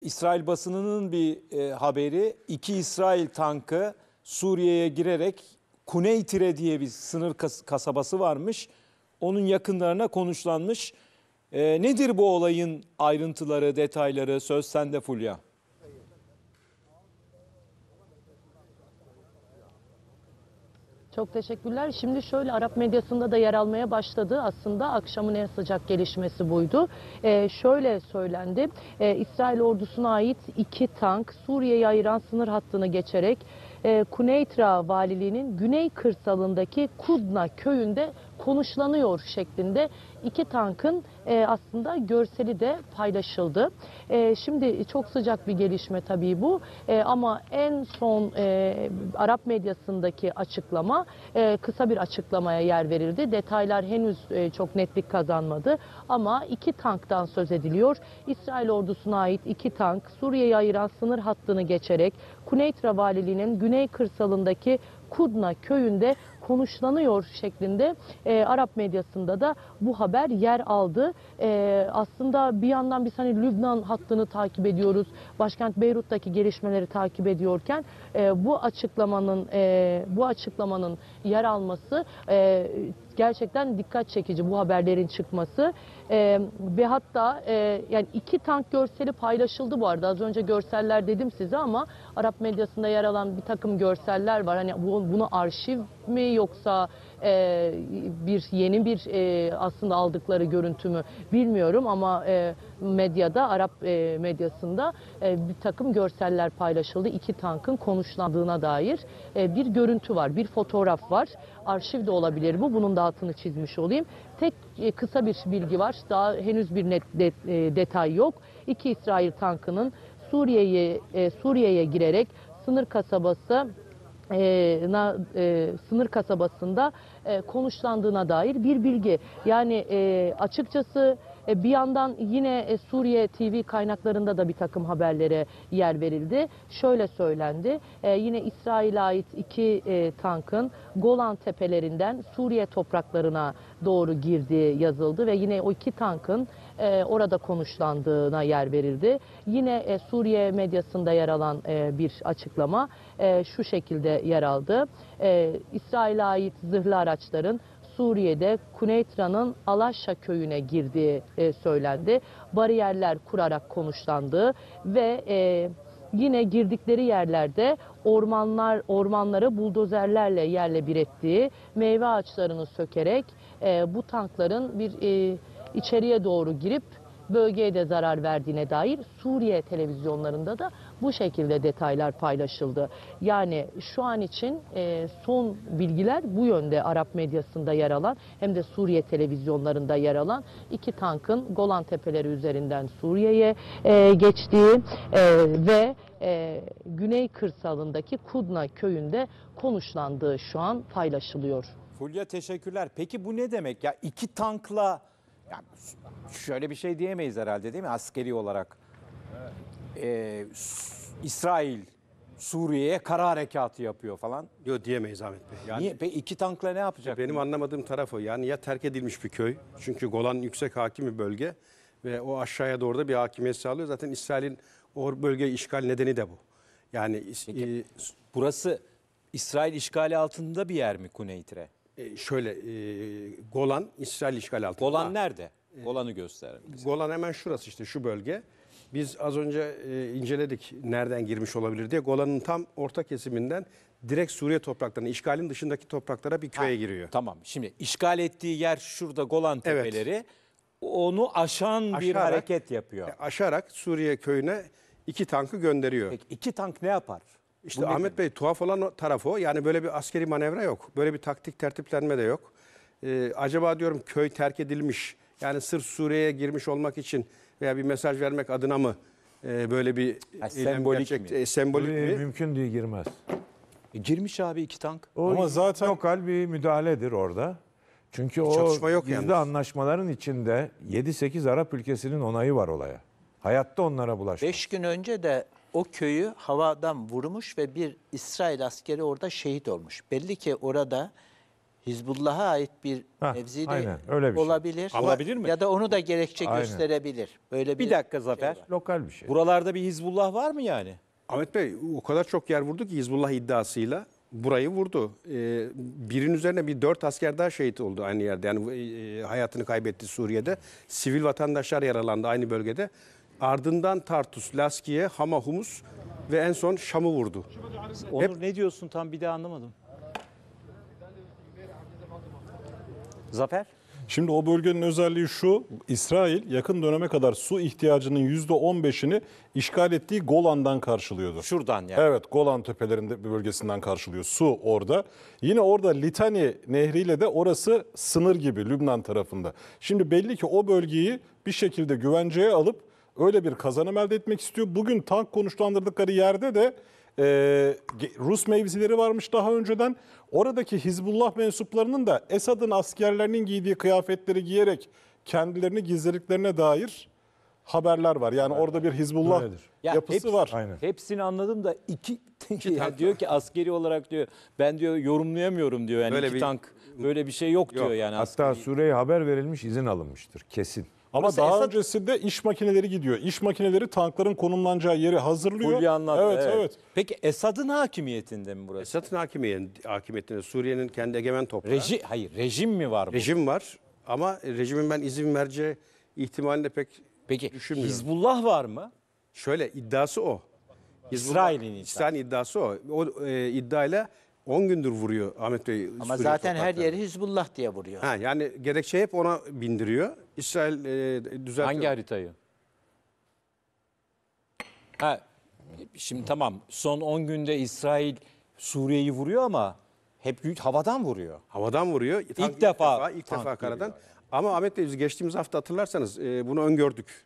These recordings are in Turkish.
İsrail basınının bir haberi, 2 İsrail tankı Suriye'ye girerek Kuneytire diye bir sınır kasabası varmış. Onun yakınlarına konuşlanmış. Nedir bu olayın ayrıntıları, detayları? Söz sende Fulya. Çok teşekkürler. Şimdi şöyle, Arap medyasında da yer almaya başladı. Aslında akşamın en sıcak gelişmesi buydu. Şöyle söylendi. İsrail ordusuna ait 2 tank Suriye'yi ayıran sınır hattını geçerek Kuneytra valiliğinin güney kırsalındaki Kudna köyünde konuşlanıyor şeklinde 2 tankın aslında görseli de paylaşıldı. Şimdi çok sıcak bir gelişme tabii bu, ama en son Arap medyasındaki açıklama kısa bir açıklamaya yer verildi. Detaylar henüz çok netlik kazanmadı ama 2 tanktan söz ediliyor. İsrail ordusuna ait 2 tank Suriye'yi ayıran sınır hattını geçerek Kuneytra valiliğinin güney kırsalındaki Kudna köyünde konuşlanıyor şeklinde Arap medyasında da bu haber yer aldı. Aslında bir yandan biz hani Lübnan hattını takip ediyoruz. Başkent Beyrut'taki gelişmeleri takip ediyorken bu açıklamanın yer alması gerçekten dikkat çekici, bu haberlerin çıkması. Ve hatta yani 2 tank görseli paylaşıldı bu arada. Az önce görseller dedim size ama Arap medyasında yer alan bir takım görseller var. Hani bunu arşiv mi yoksa yeni bir aslında aldıkları görüntü mü bilmiyorum ama medyada, Arap medyasında bir takım görseller paylaşıldı. 2 tankın konuşlandığına dair bir görüntü var, bir fotoğraf var. Arşiv de olabilir bu. Bunun da altını çizmiş olayım. Tek kısa bir bilgi var. Daha henüz bir net detay yok. 2 İsrail tankının Suriye'ye girerek sınır kasabasında konuşlandığına dair bir bilgi. Yani açıkçası bir yandan yine Suriye TV kaynaklarında da bir takım haberlere yer verildi. Şöyle söylendi. Yine İsrail'e ait 2 tankın Golan tepelerinden Suriye topraklarına doğru girdiği yazıldı ve yine o 2 tankın orada konuşlandığına yer verildi. Yine Suriye medyasında yer alan bir açıklama şu şekilde yer aldı. İsrail'e ait zırhlı araçların Suriye'de Kuneytra'nın Alaşa köyüne girdiği söylendi. Bariyerler kurarak konuşlandığı ve yine girdikleri yerlerde ormanları buldozerlerle yerle bir ettiği, meyve ağaçlarını sökerek bu tankların içeriye doğru girip bölgeye de zarar verdiğine dair Suriye televizyonlarında da bu şekilde detaylar paylaşıldı. Yani şu an için son bilgiler bu yönde, Arap medyasında yer alan hem de Suriye televizyonlarında yer alan 2 tankın Golan Tepeleri üzerinden Suriye'ye geçtiği ve güney kırsalındaki Kudna köyünde konuşlandığı şu an paylaşılıyor. Fulya teşekkürler. Peki bu ne demek ya? 2 tankla, yani şöyle bir şey diyemeyiz herhalde değil mi askeri olarak? İsrail Suriye'ye kara harekatı yapıyor falan. Yok, diyemeyiz Ahmet Bey. Yani Niye? Peki 2 tankla ne yapacak? benim anlamadığım taraf o. Yani ya terk edilmiş bir köy. Çünkü Golan yüksek hakim bir bölge. Ve o aşağıya doğru da bir hakimiyet sağlıyor. Zaten İsrail'in o bölgeyi işgal nedeni de bu. Yani Burası İsrail işgali altında bir yer mi Kuneytre? Golan İsrail işgali altında. Golan nerede? Golan'ı göster. Golan hemen şurası, işte şu bölge. Biz az önce inceledik nereden girmiş olabilir diye. Golan'ın tam orta kesiminden direkt Suriye topraklarına, işgalin dışındaki topraklara bir köye giriyor. Tamam. Şimdi işgal ettiği yer şurada Golan Tepeleri. Evet. Onu aşan bir hareket yapıyor. Aşarak Suriye köyüne 2 tankı gönderiyor. Peki 2 tank ne yapar? İşte Ahmet Bey, tuhaf olan tarafı o. Yani böyle bir askeri manevra yok. Böyle bir taktik tertiplenme de yok. Acaba diyorum köy terk edilmiş. Yani sırf Suriye'ye girmiş olmak için veya bir mesaj vermek adına mı böyle bir sembolik mi? Sembolik mi? Mümkün değil, girmez. Girmiş abi 2 tank. Ama zaten lokal bir müdahaledir orada. Çünkü o gizli anlaşmaların içinde 7-8 Arap ülkesinin onayı var olaya. Hayatta onlara bulaşmaz. 5 gün önce de o köyü havadan vurmuş ve bir İsrail askeri orada şehit olmuş. Belli ki orada Hizbullah'a ait bir Heh, mevzi de aynen, öyle bir şey. olabilir. Olabilir mi? Ya da onu da gerekçe Aynen. gösterebilir. Böyle Bir dakika Zafer. şey var. Lokal bir şey. Buralarda bir Hizbullah var mı yani? Ahmet Bey o kadar çok yer vurdu ki Hizbullah iddiasıyla burayı vurdu. Birin üzerine bir 4 asker daha şehit oldu aynı yerde. Yani hayatını kaybetti Suriye'de. Sivil vatandaşlar yaralandı aynı bölgede. Ardından Tartus, Laskiye, Hama, Humus ve en son Şam'ı vurdu. Onur ne diyorsun tam bir daha anlamadım. Zafer? Şimdi o bölgenin özelliği şu, İsrail yakın döneme kadar su ihtiyacının %15'ini işgal ettiği Golan'dan karşılıyordu. Şuradan yani. Evet, Golan tepelerinde bir bölgesinden karşılıyor. Su orada. Yine orada Litani nehriyle de orası sınır gibi Lübnan tarafında. Şimdi belli ki o bölgeyi bir şekilde güvenceye alıp öyle bir kazanım elde etmek istiyor. Bugün tank konuşlandırdıkları yerde de Rus mevzileri varmış daha önceden. Oradaki Hizbullah mensuplarının da Esad'ın askerlerinin giydiği kıyafetleri giyerek kendilerini gizlediklerine dair haberler var. Yani orada bir Hizbullah Öyledir. Ya yapısı hepsi- var. Aynen. Hepsini anladım da ya diyor ki askeri olarak diyor ben diyor yorumlayamıyorum diyor. Yani Böyle iki bir- tank böyle bir şey yok diyor yani. Hatta Suriye'ye haber verilmiş, izin alınmıştır. Kesin. Ama Burası daha Esad- öncesinde iş makineleri gidiyor. İş makineleri tankların konumlanacağı yeri hazırlıyor. Fulya anlattı. Evet, evet. Peki Esad'ın hakimiyetinde mi burası? Esad'ın hakimiyetinde Suriye'nin kendi egemen toprağı. Rejim mi var bu? Rejim var ama rejimin ben izin vereceği ihtimalini de pek Peki düşünmüyorum. Hizbullah var mı? Şöyle iddiası o. İsrail'in iddiası. İsrail'in iddiası o. O iddiayla 10 gündür vuruyor Ahmet Bey. Ama Suriye zaten her topraklarına. yeri Hizbullah diye vuruyor. Ha, yani gerekçe hep ona bindiriyor. İsrail düzeltiyor. Hangi haritayı? Ha, şimdi tamam son 10 günde İsrail Suriye'yi vuruyor ama hep havadan vuruyor. Havadan vuruyor. İlk defa ilk tank defa karadan. geliyor Ama Ahmet Bey biz geçtiğimiz hafta hatırlarsanız bunu öngördük.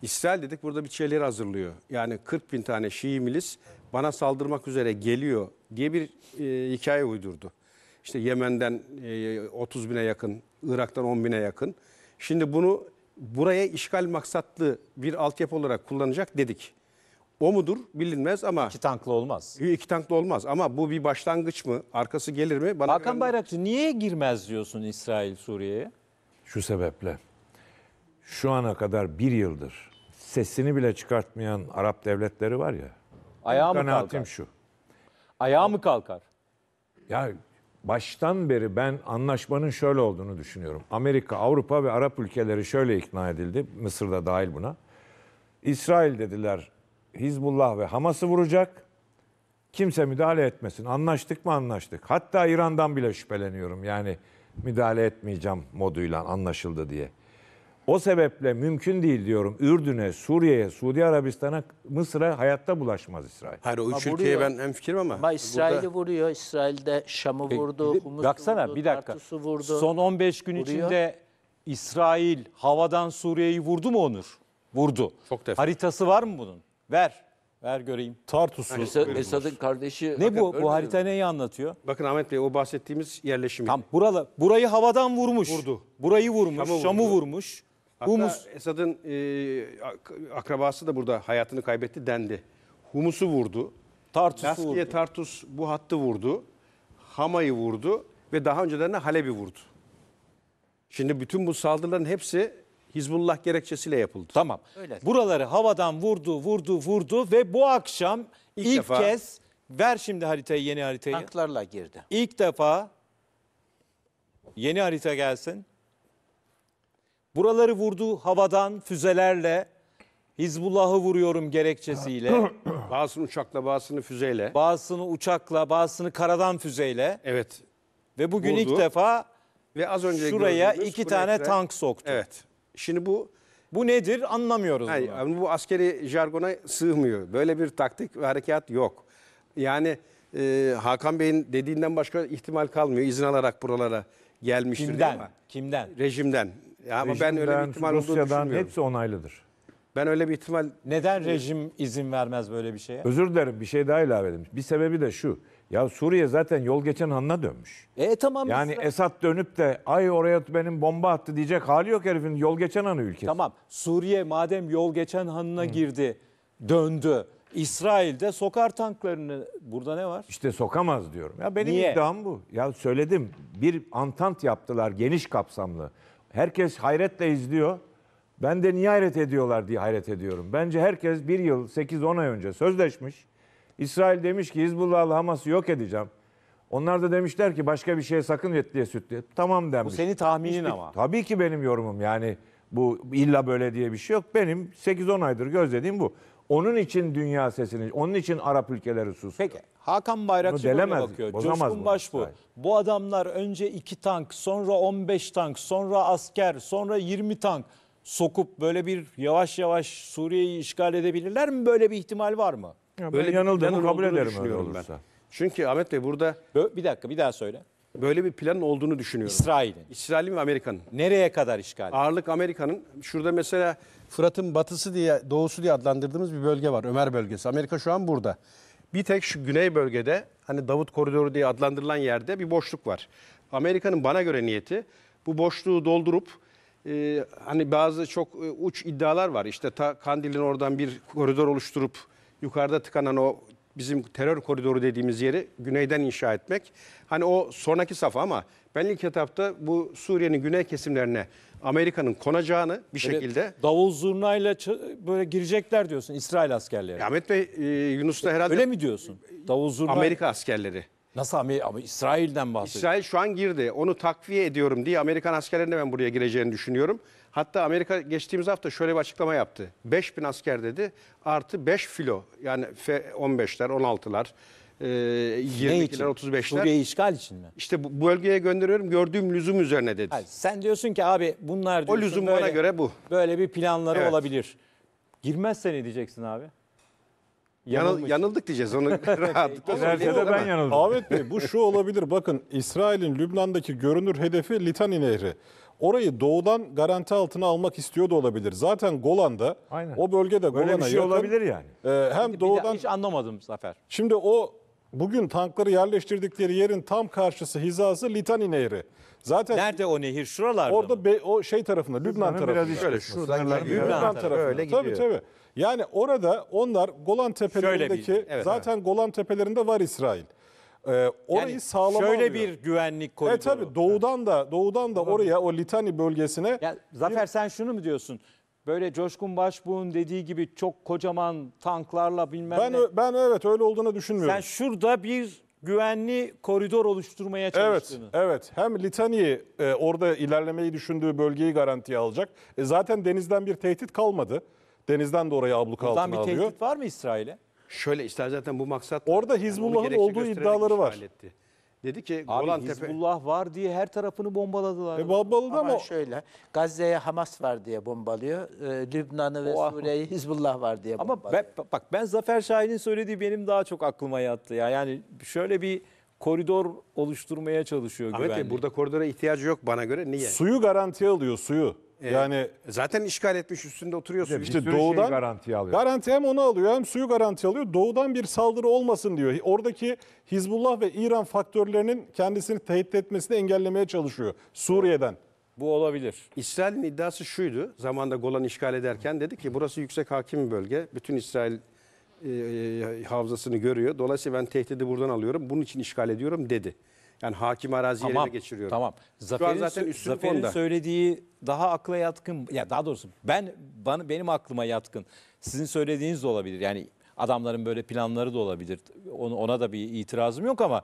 İsrail dedik burada bir şeyleri hazırlıyor. Yani 40 bin tane Şii milis bana saldırmak üzere geliyor diye bir hikaye uydurdu. İşte Yemen'den 30 bine yakın, Irak'tan 10 bine yakın. Şimdi bunu buraya işgal maksatlı bir altyapı olarak kullanacak dedik. O mudur bilinmez ama İki tanklı olmaz. iki tanklı olmaz. Ama bu bir başlangıç mı? Arkası gelir mi? Bana Hakan göre- Bayrakçı niye girmez diyorsun İsrail Suriye'ye? Şu sebeple şu ana kadar bir yıldır sesini bile çıkartmayan Arap devletleri var ya. Ayağı mı Kanaatim kalkar? şu. Ayağı mı kalkar? Ya baştan beri ben anlaşmanın şöyle olduğunu düşünüyorum. Amerika, Avrupa ve Arap ülkeleri şöyle ikna edildi. Mısır da dahil buna. İsrail dediler Hizbullah ve Hamas'ı vuracak. Kimse müdahale etmesin. Anlaştık mı? Anlaştık. Hatta İran'dan bile şüpheleniyorum. Yani müdahale etmeyeceğim moduyla anlaşıldı diye. O sebeple mümkün değil diyorum. Ürdün'e, Suriye'ye, Suudi Arabistan'a, Mısır'a hayatta bulaşmaz İsrail. Hayır o üç Ama ülkeye vuruyor. ben hemfikirim ama. Ama İsrail'i burada- vuruyor. İsrail'de Şam'ı vurdu, Humus'u Baksana vurdu, bir dakika. Tartus'u vurdu. Son 15 gün Vuruyor. içinde İsrail havadan Suriye'yi vurdu mu Onur? Vurdu. Çok defa. Haritası var mı bunun? Ver. Ver göreyim. Tartus'u. Esad'ın kardeşi. Ne bu? Bu harita neyi anlatıyor? Bakın Ahmet Bey o bahsettiğimiz yerleşim. Tam burayı havadan vurmuş. Vurdu. Burayı vurmuş, Şam'ı Şam'ı vurdu. vurmuş. Hatta Humus Esad'ın akrabası da burada hayatını kaybetti dendi. Humus'u vurdu. Tartus'u Laskiye vurdu. Tartus bu hattı vurdu. Hama'yı vurdu ve daha önceden de Halep'i vurdu. Şimdi bütün bu saldırıların hepsi Hizbullah gerekçesiyle yapıldı. Tamam. Öyle. Buraları havadan vurdu ve bu akşam ilk defa- kez ver şimdi haritayı, yeni haritayı. Tanklarla girdi. İlk defa yeni harita gelsin. Buraları vurdu havadan füzelerle. Hizbullah'ı vuruyorum gerekçesiyle. Bazısını uçakla, bazısını füzeyle. Bazısını uçakla, bazısını karadan füzeyle. Evet. Ve bugün Vurdu. ilk defa Ve az önce şuraya gördüğümüz 2 bu tane renkler- tank soktu. Evet. Şimdi bu Bu nedir anlamıyoruz bunu. hayır, bu askeri jargona sığmıyor. Böyle bir taktik ve harekat yok. Yani Hakan Bey'in dediğinden başka ihtimal kalmıyor. İzin alarak buralara gelmiştir diye Kimden? ama Kimden? rejimden. Ya ama ben öyle bir Rejimden, ihtimal olduğunu Rusya'dan düşünmüyorum. hepsi onaylıdır. Ben öyle bir ihtimal Neden rejim izin vermez böyle bir şeye? Özür dilerim bir şey daha ilave edeyim. Bir sebebi de şu. Ya Suriye zaten yol geçen hanına dönmüş. Tamam. Yani İsrail- Esad dönüp de ay oraya benim bomba attı diyecek hali yok herifin. Yol geçen hanı ülkesi. Tamam. Suriye madem yol geçen hanına girdi, döndü. İsrail'de sokar tanklarını. Burada ne var? İşte sokamaz diyorum. Ya benim Niye? iddiam bu. Ya söyledim. Bir antant yaptılar geniş kapsamlı. Herkes hayretle izliyor. Ben de niye hayret ediyorlar diye hayret ediyorum. Bence herkes bir yıl 8-10 ay önce sözleşmiş. İsrail demiş ki Hizbullah'la Hamas'ı yok edeceğim. Onlar da demişler ki başka bir şeye sakın et diye süt diye. Tamam denmiş. Bu senin tahminin ama. Tabii ki benim yorumum, yani bu illa böyle diye bir şey yok. Benim 8-10 aydır gözlediğim bu. Onun için dünya sesini, onun için Arap ülkeleri susuyor. Peki Hakan Bayrakçı Bunu böyle delemez, bakıyor. bozamaz Coşkun bunu Başbuğ. İsrail. Bu adamlar önce 2 tank, sonra 15 tank, sonra asker, sonra 20 tank sokup böyle bir yavaş yavaş Suriye'yi işgal edebilirler mi? Böyle bir ihtimal var mı? Ya Böyle ben bir yanıldığımı planın kabul olduğunu ederim öyle düşünüyorum ben. olursa. Çünkü Ahmet Bey burada Bir dakika bir daha söyle. böyle bir planın olduğunu düşünüyorum. İsrail'in. İsrail'in ve Amerika'nın. Nereye kadar işgal? Ağırlık Amerika'nın. Şurada mesela Fırat'ın batısı diye, doğusu diye adlandırdığımız bir bölge var. Ömer bölgesi. Amerika şu an burada. Bir tek şu güney bölgede, hani Davut Koridoru diye adlandırılan yerde bir boşluk var. Amerika'nın bana göre niyeti bu boşluğu doldurup hani bazı çok uç iddialar var. İşte Kandil'in oradan bir koridor oluşturup yukarıda tıkanan o bizim terör koridoru dediğimiz yeri güneyden inşa etmek. Hani o sonraki safha, ama ben ilk etapta bu Suriye'nin güney kesimlerine Amerika'nın konacağını bir şekilde... Davul zurnayla böyle girecekler diyorsun İsrail askerleri. Ahmet Bey, Yunus da herhalde Öyle mi diyorsun? Davul zurna. Amerika askerleri. Nasıl Amerika? Ama İsrail'den bahsediyor. İsrail şu an girdi. Onu takviye ediyorum diye Amerikan askerlerinin ben buraya gireceğini düşünüyorum. Hatta Amerika geçtiğimiz hafta şöyle bir açıklama yaptı. 5000 asker dedi, artı 5 filo, yani F-15'ler, 16'lar, Ne 22'ler, için? 35'ler. Suriye işgal için mi? İşte bu bölgeye gönderiyorum, gördüğüm lüzum üzerine dedi. Hayır, sen diyorsun ki abi bunlar O diyorsun, lüzum böyle, bana göre bu. böyle bir planları Evet. olabilir. Girmezse ne diyeceksin abi? Yanılmış. Yanıldık diyeceğiz onu rahatlıkla Giderse söyleyelim, de ben değil mi? yanıldım. Ahmet Bey, bu şu olabilir. Bakın, İsrail'in Lübnan'daki görünür hedefi Litani Nehri. Orayı doğudan garanti altına almak istiyor da olabilir. Zaten Golan'da, Aynen. o bölgede Böyle bir Golan'a şey yakın. olabilir yani. Hem Bir doğudan... daha hiç anlamadım Zafer. Şimdi o bugün tankları yerleştirdikleri yerin tam karşısı, hizası Litani Nehri. Zaten Nerede o nehir? Şuralarda orada mı? o şey tarafında, Lübnan Biraz tarafında. işte Şöyle şuradan şuradan Lübnan gidiyor. Lübnan tarafı. tarafında. Öyle Tabii gidiyor. tabii. Yani orada onlar Golan tepelerindeki, Şöyle bir- evet, zaten Golan tepelerinde var İsrail. Orayı Yani sağlama şöyle alıyor. bir güvenlik koridoru. Tabii doğudan da oraya, o Litani bölgesine. Ya Zafer sen şunu mu diyorsun? Böyle Coşkun Başbuğ'un dediği gibi çok kocaman tanklarla bilmem ne. Ben evet öyle olduğunu düşünmüyorum. Sen şurada bir güvenli koridor oluşturmaya Evet, çalıştığını. evet. Hem Litani'yi orada ilerlemeyi düşündüğü bölgeyi garantiye alacak. Zaten denizden bir tehdit kalmadı. Denizden de orayı abluka Buradan altına bir alıyor. tehdit var mı İsrail'e? Şöyle ister zaten bu maksat. Orada onu Hizbullah'ın gerekçe olduğu göstererek iddiaları var. işgal etti. Dedi ki Abi Golan Tepe... Hizbullah var diye her tarafını bombaladılar. Babbalı'da Ama ama şöyle, Gazze'ye Hamas var diye bombalıyor. Lübnan'ı ve Oha. Suriye'yi Hizbullah var diye Ama bombalıyor. ben Zafer Şahin'in söylediği benim daha çok aklıma yattı ya. Yani şöyle bir koridor oluşturmaya çalışıyor Ahmet Bey, güvenlik. burada koridora ihtiyacı yok bana göre. Niye? suyu garantiye alıyor, suyu. Yani Zaten işgal etmiş, üstünde oturuyor suyu. Bir İşte sürü şeyi doğudan garantiye alıyor. Garanti hem onu alıyor hem suyu garanti alıyor. Doğudan bir saldırı olmasın diyor. Oradaki Hizbullah ve İran faktörlerinin kendisini tehdit etmesini engellemeye çalışıyor Suriye'den. Bu olabilir. İsrail'in iddiası şuydu. Zamanında Golan işgal ederken dedi ki burası yüksek hakim bir bölge. Bütün İsrail havzasını görüyor. Dolayısıyla ben tehdidi buradan alıyorum. Bunun için işgal ediyorum dedi. Yani hakim araziyi elime geçiriyorum. Tamam. Şu an zaten üstünlük Zafer'in onda. söylediği daha akla yatkın. Ya daha doğrusu benim aklıma yatkın. Sizin söylediğiniz de olabilir. Yani adamların böyle planları da olabilir. Ona da bir itirazım yok ama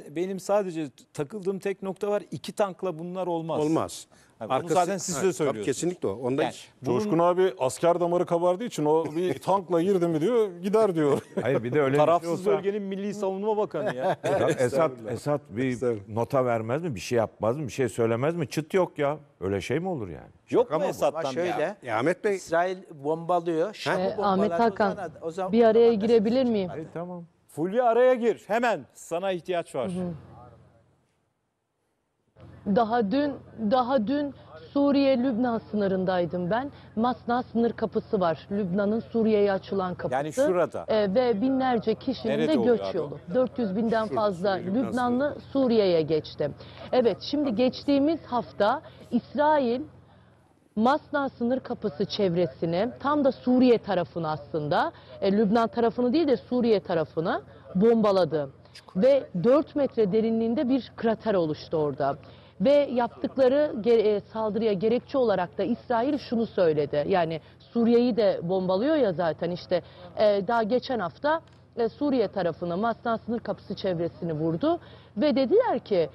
benim sadece takıldığım tek nokta var. 2 tankla bunlar olmaz. Olmaz. Yani onu zaten siz de tabii söylüyorsunuz. kesinlikle o. Onda Yani hiç. Coşkun abi asker damarı kabardığı için o bir tankla girdi mi diyor, gider diyor. Hayır, bir de öyle bir şey Tarafsız olsa. bölgenin Milli Savunma Bakanı ya. Ya Esat bir nota vermez mi? Bir şey yapmaz mı? Bir şey söylemez mi? Çıt yok ya. Öyle şey mi olur yani? Yok mu Ama Esad'dan? şöyle, Ya Ahmet Bey, İsrail bombalıyor. Şam'ı Ahmet bombalarsa Hakan, o zaman- bir araya girebilir miyim? Hayır, tamam. Fulya araya gir. Hemen. Sana ihtiyaç var. Daha dün Suriye-Lübnan sınırındaydım ben. Masna sınır kapısı var. Lübnan'ın Suriye'ye açılan kapısı. Yani şurada. Ve binlerce kişinin Nerede de oluyor göç abi o? yolu. 400 binden fazla Suriye, Lübnan Masna sınır kapısı çevresini, tam da Suriye tarafını aslında, Lübnan tarafını değil de Suriye tarafını bombaladı. Ve 4 metre derinliğinde bir krater oluştu orada. Ve yaptıkları saldırıya gerekçe olarak da İsrail şunu söyledi. Yani Suriye'yi de bombalıyor ya zaten, işte daha geçen hafta Suriye tarafına Masna sınır kapısı çevresini vurdu. Ve dediler ki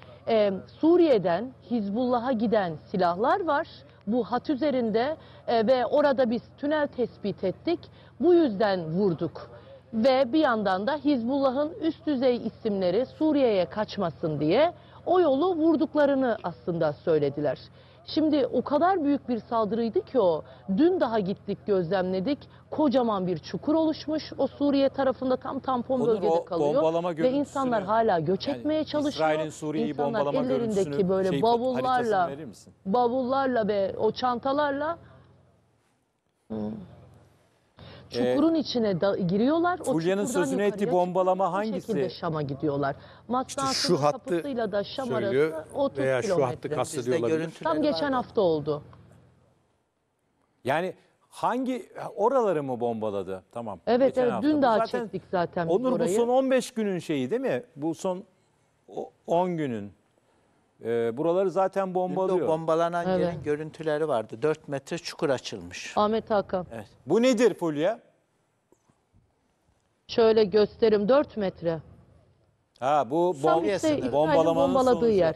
Suriye'den Hizbullah'a giden silahlar var bu hat üzerinde ve orada biz tünel tespit ettik. Bu yüzden vurduk. Ve bir yandan da Hizbullah'ın üst düzey isimleri Suriye'ye kaçmasın diye o yolu vurduklarını aslında söylediler. Şimdi o kadar büyük bir saldırıydı ki o. Dün daha gittik, gözlemledik. Kocaman bir çukur oluşmuş. O Suriye tarafında tam tampon Onur, bölgede o kalıyor. bombalama Ve görüntüsünü, insanlar hala göç yani etmeye çalışıyor. İsrail'in Suriye'yi İnsanlar bombalama ellerindeki görüntüsünü, böyle haritasını bavullarla, verir misin? bavullarla ve o çantalarla çukurun içine giriyorlar. O Fulya'nın çukurdan sözünü ettiği yukarıya bombalama çıkıyorlar. Bu hangisi? şekilde Şam'a gidiyorlar. Masna şu sınır hattı kapısıyla da Şam söylüyor arası 30 veya şu hattı kilometre. kastediyor Bizde olabilir. görüntüleri Tam geçen vardı. hafta oldu. Yani oraları mı bombaladı? Tamam. Evet, Geçen evet, hafta. dün Bu daha zaten- çektik zaten biz Onur, bu orayı. son 15 günün şeyi değil mi? Bu son 10 günün. Buraları zaten Dün de bombalıyor. o bombalanan Evet. yerin görüntüleri vardı. 4 metre çukur açılmış. Ahmet Hakan. Evet. Bu nedir Fulya? Şöyle gösterim, 4 metre. Ha, bu Tam bom işte İsrail'in bombalamanın bombaladığı sonucu. yer.